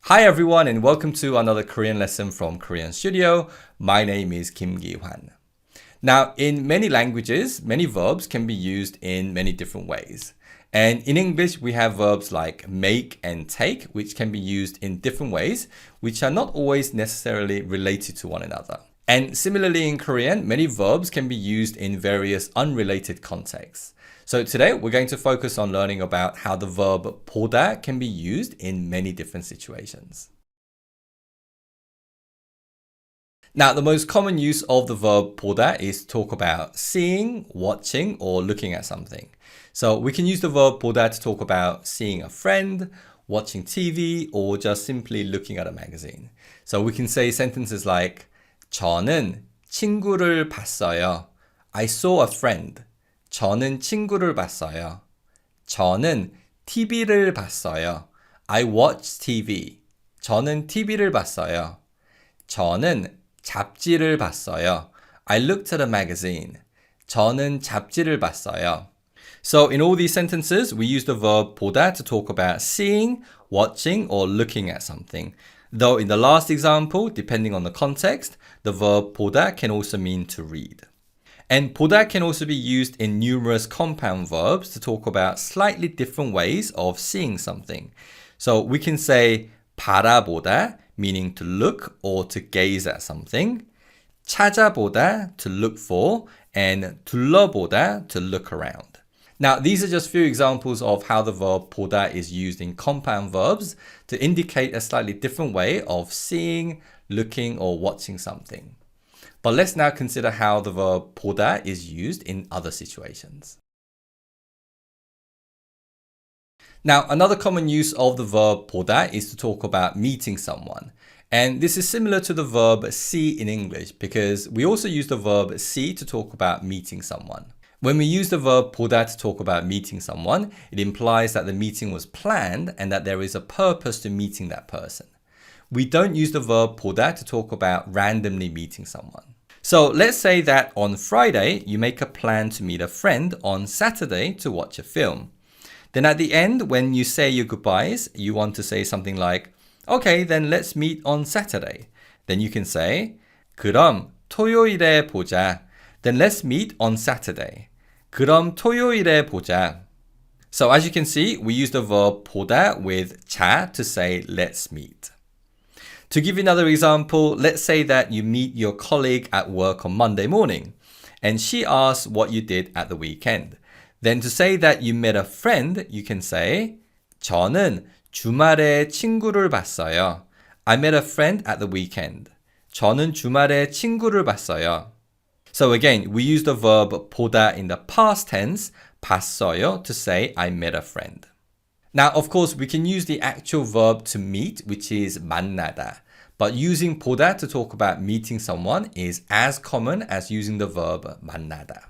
Hi everyone and welcome to another Korean lesson from Korean Studio. My name is Kim Gi-hwan. Now, in many languages, many verbs can be used in many different ways. And in English, we have verbs like make and take, which can be used in different ways, which are not always necessarily related to one another. And similarly in Korean, many verbs can be used in various unrelated contexts. So today we're going to focus on learning about how the verb 보다 can be used in many different situations. Now, the most common use of the verb 보다 is to talk about seeing, watching, or looking at something. So we can use the verb 보다 to talk about seeing a friend, watching TV, or just simply looking at a magazine. So we can say sentences like 저는 친구를 봤어요. I saw a friend. 저는 친구를 봤어요. 저는 TV를 봤어요. I watched TV. 저는 TV를 봤어요. 저는 잡지를 봤어요. I looked at a magazine. 저는 잡지를 봤어요. So in all these sentences, we use the verb 보다 to talk about seeing, watching, or looking at something. Though in the last example, depending on the context, the verb 보다 can also mean to read. And 보다 can also be used in numerous compound verbs to talk about slightly different ways of seeing something. So we can say 바라보다, meaning to look or to gaze at something, 찾아보다, to look for, and 둘러보다, to look around. Now, these are just few examples of how the verb 보다 is used in compound verbs to indicate a slightly different way of seeing, looking, or watching something. But let's now consider how the verb 보다 is used in other situations. Now, another common use of the verb 보다 is to talk about meeting someone. And this is similar to the verb see in English because we also use the verb see to talk about meeting someone. When we use the verb 보다 to talk about meeting someone, it implies that the meeting was planned and that there is a purpose to meeting that person. We don't use the verb 보다 to talk about randomly meeting someone. So let's say that on Friday, you make a plan to meet a friend on Saturday to watch a film. Then at the end, when you say your goodbyes, you want to say something like, okay, then let's meet on Saturday. Then you can say, 그럼 토요일에 보자. Then let's meet on Saturday. 그럼 토요일에 보자. So as you can see, we use the verb 보다 with 자 to say let's meet. To give you another example, let's say that you meet your colleague at work on Monday morning and she asks what you did at the weekend. Then to say that you met a friend, you can say 저는 주말에 친구를 봤어요. I met a friend at the weekend. 저는 주말에 친구를 봤어요. So again, we use the verb 보다 in the past tense, 봤어요, to say I met a friend. Now, of course, we can use the actual verb to meet, which is 만나다. But using 보다 to talk about meeting someone is as common as using the verb 만나다.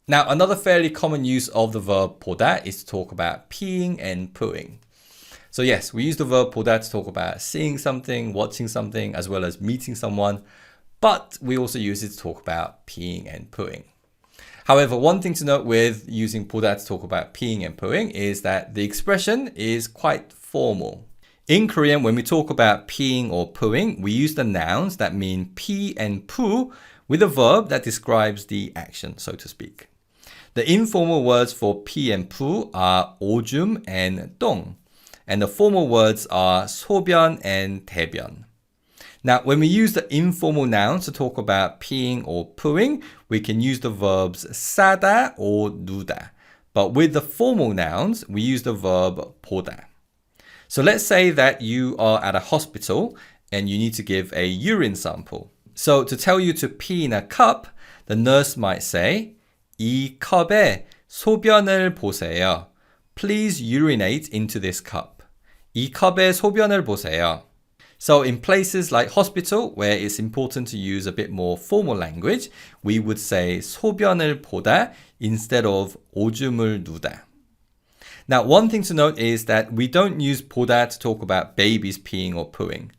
Now, another fairly common use of the verb 보다 is to talk about peeing and pooing. So yes, we use the verb 보다 to talk about seeing something, watching something, as well as meeting someone. But we also use it to talk about peeing and pooing. However, one thing to note with using 보다 to talk about peeing and pooing is that the expression is quite formal. In Korean, when we talk about peeing or pooing, we use the nouns that mean pee and poo with a verb that describes the action, so to speak. The informal words for pee and poo are 오줌 and 똥, and the formal words are 소변 and 대변. Now, when we use the informal nouns to talk about peeing or pooing, we can use the verbs 싸다 or 누다. But with the formal nouns, we use the verb 보다. So let's say that you are at a hospital and you need to give a urine sample. So to tell you to pee in a cup, the nurse might say, 이 컵에 소변을 보세요. Please urinate into this cup. 이 컵에 소변을 보세요. So in places like hospital, where it's important to use a bit more formal language, we would say 소변을 보다 instead of 오줌을 누다. Now, one thing to note is that we don't use 보다 to talk about babies peeing or pooing.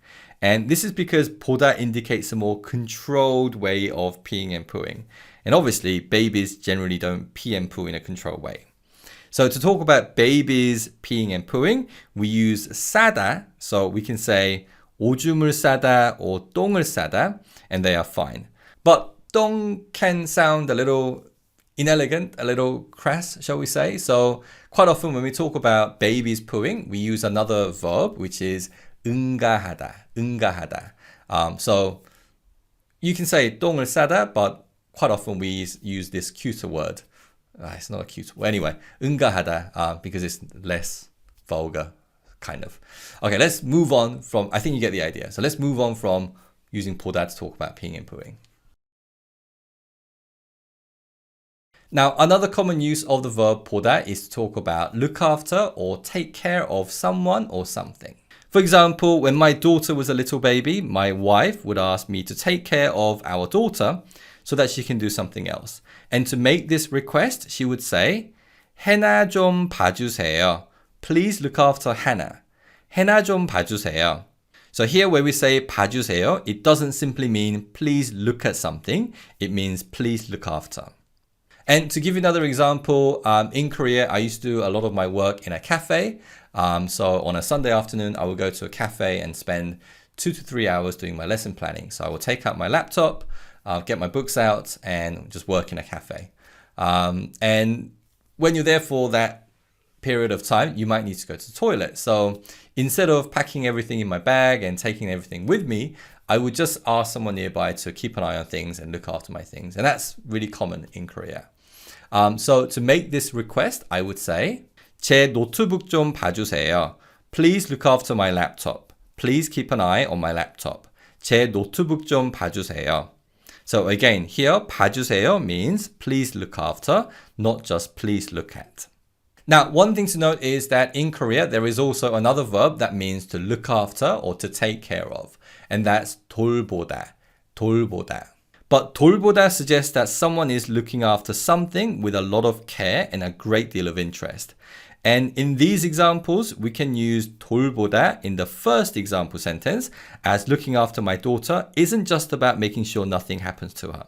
And this is because 보다 indicates a more controlled way of peeing and pooing. And obviously, babies generally don't pee and poo in a controlled way. So to talk about babies peeing and pooing, we use 싸다. So we can say 오줌을 싸다 or 똥을 싸다, and they are fine. But 똥 can sound a little inelegant, a little crass, shall we say. So quite often when we talk about babies pooing, we use another verb, which is 응가하다, 응가하다. So you can say 똥을 싸다, but quite often we use this cuter word. It's not a cute word. Anyway, 응가하다, because it's less vulgar, kind of. Okay, let's move on from, I think you get the idea. So let's move on from using 보다 to talk about peeing and pooing. Now, another common use of the verb 보다 is to talk about look after or take care of someone or something. For example, when my daughter was a little baby, my wife would ask me to take care of our daughter so that she can do something else. And to make this request, she would say, 해나 좀 봐주세요. Please look after Hannah. 해나 좀 봐주세요. So here where we say 봐주세요, it doesn't simply mean please look at something. It means please look after. And to give you another example, in Korea, I used to do a lot of my work in a cafe. So on a Sunday afternoon, I would go to a cafe and spend 2 to 3 hours doing my lesson planning. So I will take out my laptop, get my books out, and just work in a cafe. And when you're there for that period of time, you might need to go to the toilet. So instead of packing everything in my bag and taking everything with me, I would just ask someone nearby to keep an eye on things and look after my things. And that's really common in Korea. So to make this request, I would say, 제 노트북 좀 봐주세요. Please look after my laptop. Please keep an eye on my laptop. 제 노트북 좀 봐주세요. So again, here, 봐주세요 means please look after, not just please look at. Now, one thing to note is that in Korea, there is also another verb that means to look after or to take care of, and that's 돌보다, 돌보다. But 돌보다 suggests that someone is looking after something with a lot of care and a great deal of interest. And in these examples, we can use 돌보다 in the first example sentence as looking after my daughter isn't just about making sure nothing happens to her.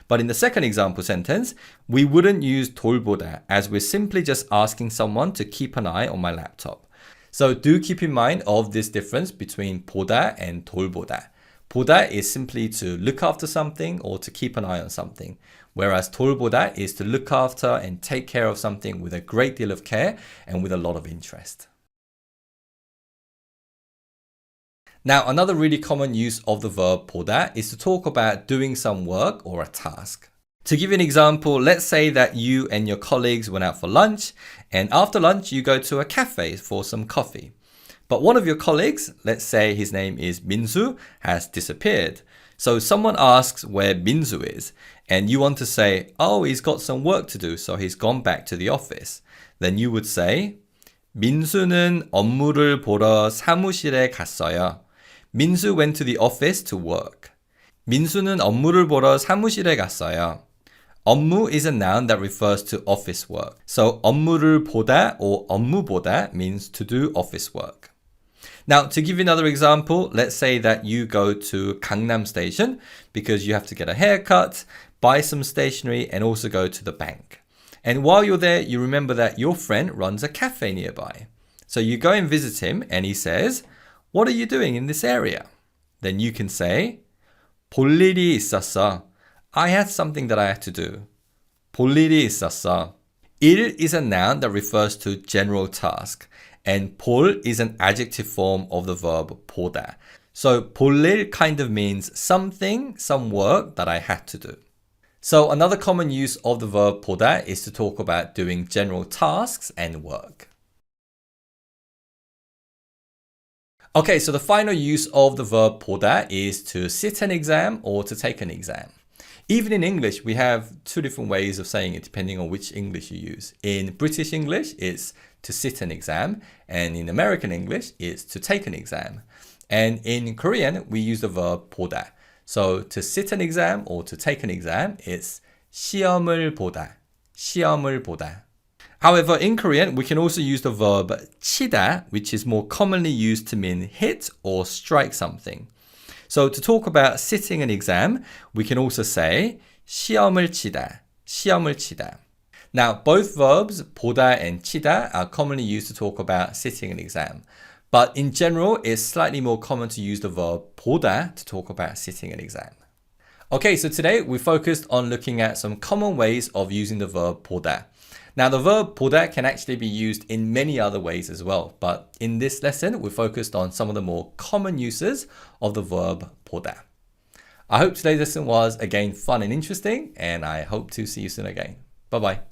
But in the second example sentence, we wouldn't use 돌보다 as we're simply just asking someone to keep an eye on my laptop. So do keep in mind of this difference between 보다 and 돌보다. 보다 is simply to look after something or to keep an eye on something, whereas 돌보다 is to look after and take care of something with a great deal of care and with a lot of interest. Now, another really common use of the verb 보다 is to talk about doing some work or a task. To give you an example, let's say that you and your colleagues went out for lunch, and after lunch you go to a cafe for some coffee. But one of your colleagues, let's say his name is Minsu, has disappeared. So someone asks where Minsu is, and you want to say, oh, he's got some work to do, so he's gone back to the office. Then you would say, 민수는 업무를 보러 사무실에 갔어요. Minsu went to the office to work. 민수는 업무를 보러 사무실에 갔어요. 업무 is a noun that refers to office work. So 업무를 보다 or 업무보다 means to do office work. Now, to give you another example, let's say that you go to Gangnam Station because you have to get a haircut, buy some stationery, and also go to the bank. And while you're there, you remember that your friend runs a cafe nearby. So you go and visit him and he says, what are you doing in this area? Then you can say, 볼 일이 있었어. I had something that I had to do. 볼 일이 있었어. 일 is a noun that refers to general task. And 볼 is an adjective form of the verb 보다. So 볼 일 kind of means something, some work that I had to do. So another common use of the verb 보다 is to talk about doing general tasks and work. Okay, so the final use of the verb 보다 is to sit an exam or to take an exam. Even in English, we have two different ways of saying it depending on which English you use. In British English, it's to sit an exam, and in American English, it's to take an exam. And in Korean, we use the verb 보다. So to sit an exam or to take an exam, it's 시험을 보다, 시험을 보다. However, in Korean, we can also use the verb 치다, which is more commonly used to mean hit or strike something. So to talk about sitting an exam, we can also say 시험을 치다, 시험을 치다. Now, both verbs, 보다 and 치다, are commonly used to talk about sitting an exam. But in general, it's slightly more common to use the verb 보다 to talk about sitting an exam. Okay, so today we focused on looking at some common ways of using the verb 보다. Now, the verb 보다 can actually be used in many other ways as well. But in this lesson, we focused on some of the more common uses of the verb 보다. I hope today's lesson was again fun and interesting, and I hope to see you soon again. Bye-bye.